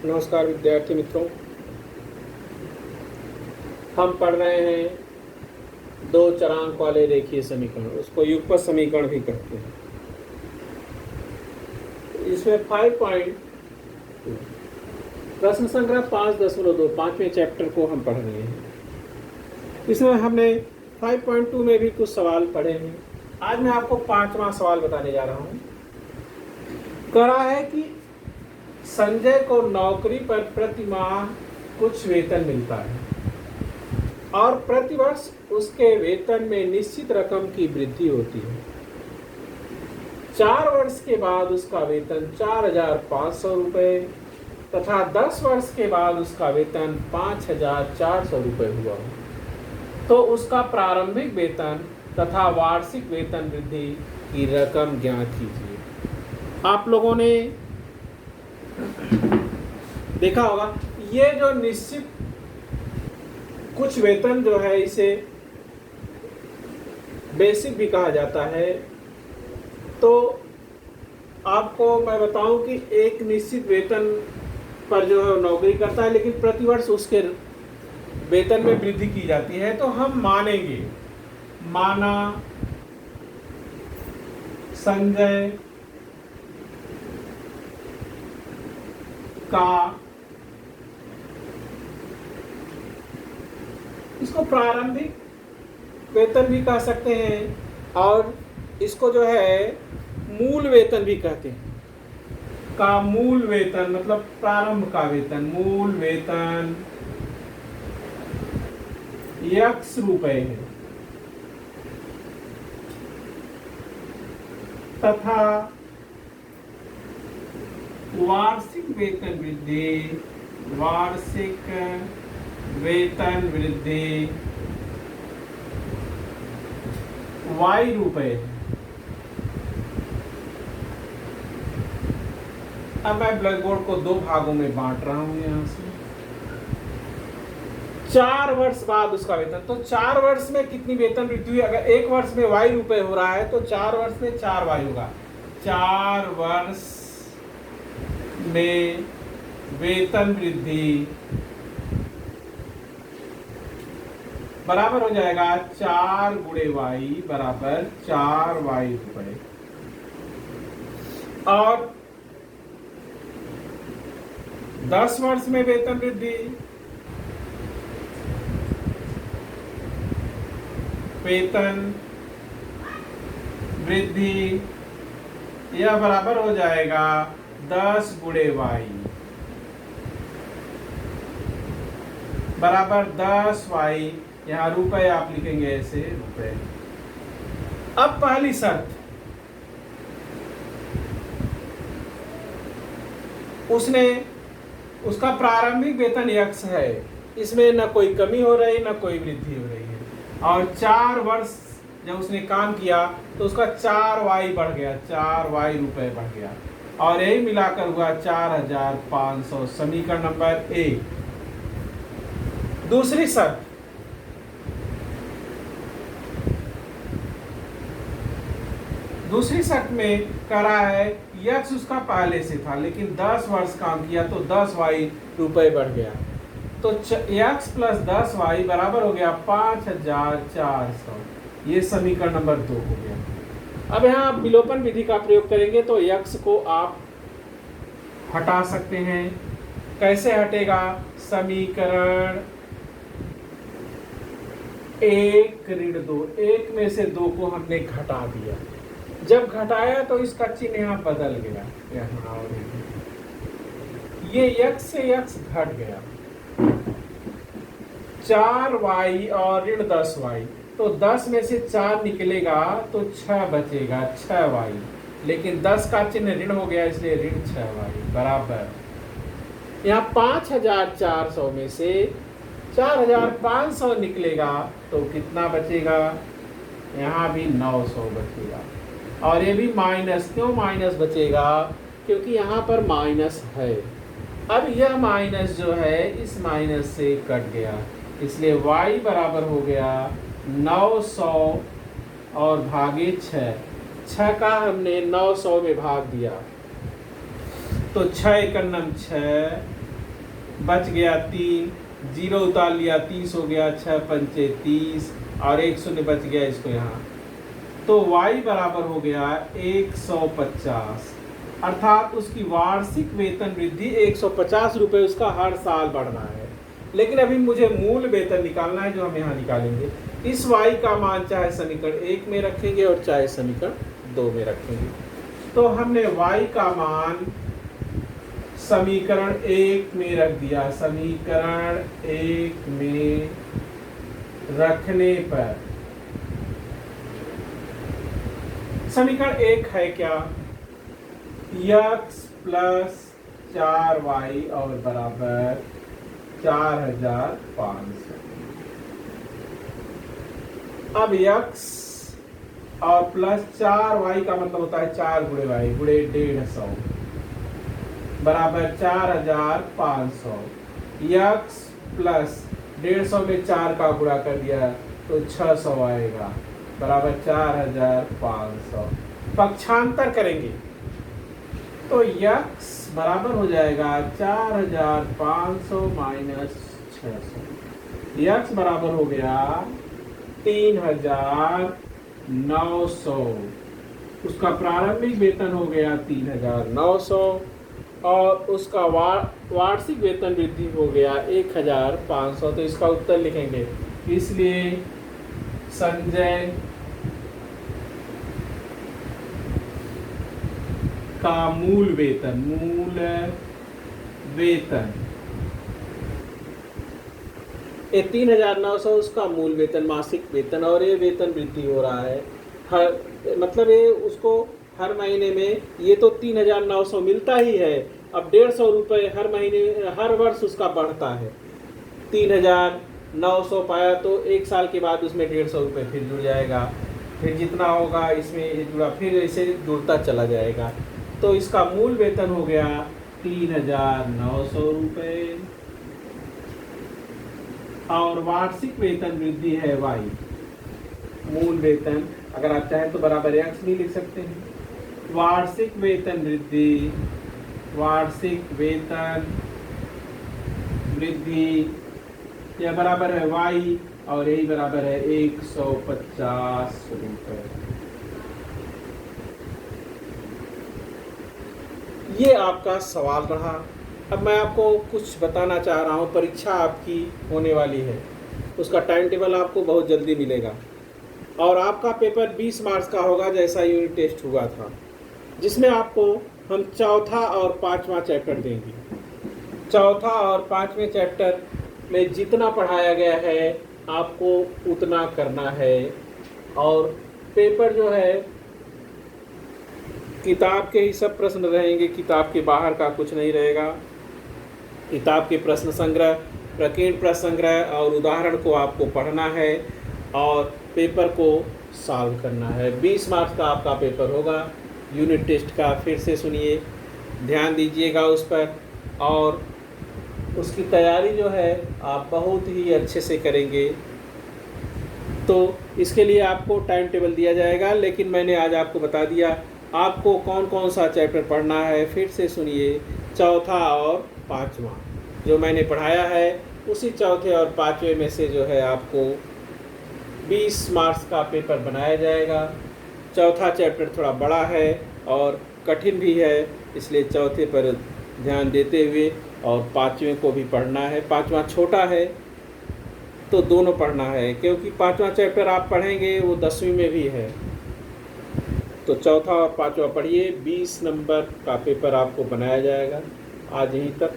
नमस्कार विद्यार्थी मित्रों, हम पढ़ रहे हैं दो चरांक वाले रेखीय समीकरण, उसको युगपत समीकरण भी कहते हैं। इसमें 5.2 प्रश्न संख्या 5.2 पांचवें चैप्टर को हम पढ़ रहे हैं। इसमें हमने 5.2 में भी कुछ सवाल पढ़े हैं। आज मैं आपको पांचवा सवाल बताने जा रहा हूँ। कह रहा है कि संजय को नौकरी पर प्रति माह कुछ वेतन मिलता है और प्रतिवर्ष उसके वेतन में निश्चित रकम की वृद्धि होती है। 4 वर्ष के बाद उसका वेतन 4,500 रुपये तथा 10 वर्ष के बाद उसका वेतन 5,400 रुपये हुआ, तो उसका प्रारंभिक वेतन तथा वार्षिक वेतन वृद्धि की रकम ज्ञात कीजिए। आप लोगों ने देखा होगा, ये जो निश्चित कुछ वेतन जो है इसे बेसिक भी कहा जाता है। तो आपको मैं बताऊं कि एक निश्चित वेतन पर जो है नौकरी करता है, लेकिन प्रतिवर्ष उसके वेतन में वृद्धि की जाती है। तो हम मानेंगे, माना संजय का, इसको प्रारंभिक वेतन भी कह सकते हैं और इसको जो है मूल वेतन भी कहते हैं। का मूल वेतन मतलब प्रारंभ का वेतन, मूल वेतन x रुपए है तथा वार्षिक वेतन वृद्धि, वार्षिक वेतन वृद्धि y रुपए। अब मैं ब्लैक बोर्ड को 2 भागों में बांट रहा हूं यहां से। 4 वर्ष बाद उसका वेतन, तो 4 वर्ष में कितनी वेतन वृद्धि हुई? अगर 1 वर्ष में y रुपए हो रहा है तो 4 वर्ष में 4y होगा। 4 वर्ष में वेतन वृद्धि बराबर हो जाएगा 4 गुणे y बराबर 4y रुपए। और 10 वर्ष में वेतन वृद्धि, वेतन वृद्धि यह बराबर हो जाएगा 10 गुणे y बराबर 10y। यहाँ रुपए आप लिखेंगे ऐसे, रुपए। अब पहली शर्त, उसका प्रारंभिक वेतन x है, इसमें न कोई कमी हो रही न कोई वृद्धि हो रही है। और 4 वर्ष जब उसने काम किया तो उसका 4y बढ़ गया, 4y रुपए बढ़ गया और यही मिलाकर हुआ 4,500। समीकरण नंबर 1। दूसरी शर्त, में कह रहा है x उसका पहले से था लेकिन 10 वर्ष काम किया तो 10y रुपए बढ़ गया, तो x प्लस 10y बराबर हो गया 5,400। ये समीकरण नंबर 2 हो गया। अब यहाँ विलोपन विधि का प्रयोग करेंगे तो x को आप हटा सकते हैं। कैसे हटेगा? समीकरण 1 ऋण 2, 1 में से 2 को हमने घटा दिया। जब घटाया तो इसका चिन्ह यहाँ बदल गया, यहाँ और ये x से x घट गया। 4y और ऋण 10y, तो 10 में से 4 निकलेगा तो 6 बचेगा, 6y। लेकिन 10 का चिन्ह ऋण हो गया इसलिए ऋण 6y बराबर। यहाँ 5,400 में से 4,500 निकलेगा तो कितना बचेगा? यहाँ भी 900 बचेगा। और ये भी माइनस, क्यों माइनस बचेगा? क्योंकि यहाँ पर माइनस है। अब यह माइनस जो है इस माइनस से कट गया, इसलिए y बराबर हो गया 900 और भागे 6। 6 का हमने 900 में भाग दिया तो 6 एकम 6, बच गया 3, 0 उतार लिया 30 हो गया, 6 पंचे 30 और 1 शून्य बच गया इसको यहाँ। तो y बराबर हो गया 150, अर्थात उसकी वार्षिक वेतन वृद्धि 150 रुपये उसका हर साल बढ़ना है। लेकिन अभी मुझे मूल वेतन निकालना है, जो हम यहाँ निकालेंगे। इस y का मान चाहे समीकरण 1 में रखेंगे और चाहे समीकरण 2 में रखेंगे। तो हमने y का मान समीकरण 1 में रख दिया। समीकरण 1 में रखने पर समीकरण 1 है क्या, x प्लस 4y और बराबर 4500। अब x और प्लस 4y का मतलब होता है 4 गुणे y गुणे 150 बराबर 4500। x प्लस 150 में 4 का गुणा कर दिया तो 600 आएगा बराबर 4500। पक्षांतर करेंगे तो x बराबर हो जाएगा 4500 माइनस 600। x बराबर हो गया 3900। उसका प्रारंभिक वेतन हो गया 3900 और उसका वार्षिक वेतन वृद्धि हो गया 1500। तो इसका उत्तर लिखेंगे। इसलिए संजय का मूल वेतन ये 3900 उसका मूल वेतन मासिक वेतन, और ये वेतन वृद्धि हो रहा है हर, मतलब ये उसको हर महीने में, ये तो 3900 मिलता ही है। अब 150 रुपये हर महीने हर वर्ष उसका बढ़ता है। 3900 पाया तो 1 साल के बाद उसमें 150 रुपये फिर जुड़ जाएगा, फिर जितना होगा इसमें जुड़ा, फिर ऐसे जुड़ता चला जाएगा। तो इसका मूल वेतन हो गया 3900 रुपये और वार्षिक वेतन वृद्धि है y। मूल वेतन अगर आप चाहें तो बराबर x भी लिख सकते हैं। वार्षिक वेतन वृद्धि यह बराबर है y और यही बराबर है 150 रुपये। ये आपका सवाल रहा। अब मैं आपको कुछ बताना चाह रहा हूँ। परीक्षा आपकी होने वाली है, उसका टाइम टेबल आपको बहुत जल्दी मिलेगा और आपका पेपर 20 मार्च का होगा जैसा यूनिट टेस्ट हुआ था, जिसमें आपको हम चौथा और पांचवा चैप्टर देंगे। चौथा और पांचवें चैप्टर में जितना पढ़ाया गया है आपको उतना करना है और पेपर जो है किताब के ही सब प्रश्न रहेंगे, किताब के बाहर का कुछ नहीं रहेगा। किताब के प्रश्न संग्रह, प्रकीर्ण प्रश्न संग्रह और उदाहरण को आपको पढ़ना है और पेपर को सॉल्व करना है। 20 मार्च का आपका पेपर होगा यूनिट टेस्ट का। फिर से सुनिए, ध्यान दीजिएगा उस पर और उसकी तैयारी जो है आप बहुत ही अच्छे से करेंगे। तो इसके लिए आपको टाइम टेबल दिया जाएगा, लेकिन मैंने आज आपको बता दिया आपको कौन कौन सा चैप्टर पढ़ना है। फिर से सुनिए, चौथा और पांचवा जो मैंने पढ़ाया है उसी चौथे और पांचवें में से जो है आपको 20 मार्क्स का पेपर बनाया जाएगा। चौथा चैप्टर थोड़ा बड़ा है और कठिन भी है, इसलिए चौथे पर ध्यान देते हुए और पांचवें को भी पढ़ना है। पांचवा छोटा है तो दोनों पढ़ना है, क्योंकि पांचवा चैप्टर आप पढ़ेंगे वो 10वीं में भी है। तो चौथा और पांचवा पढ़िए, 20 नंबर का पेपर आपको बनाया जाएगा। आज यहीं तक।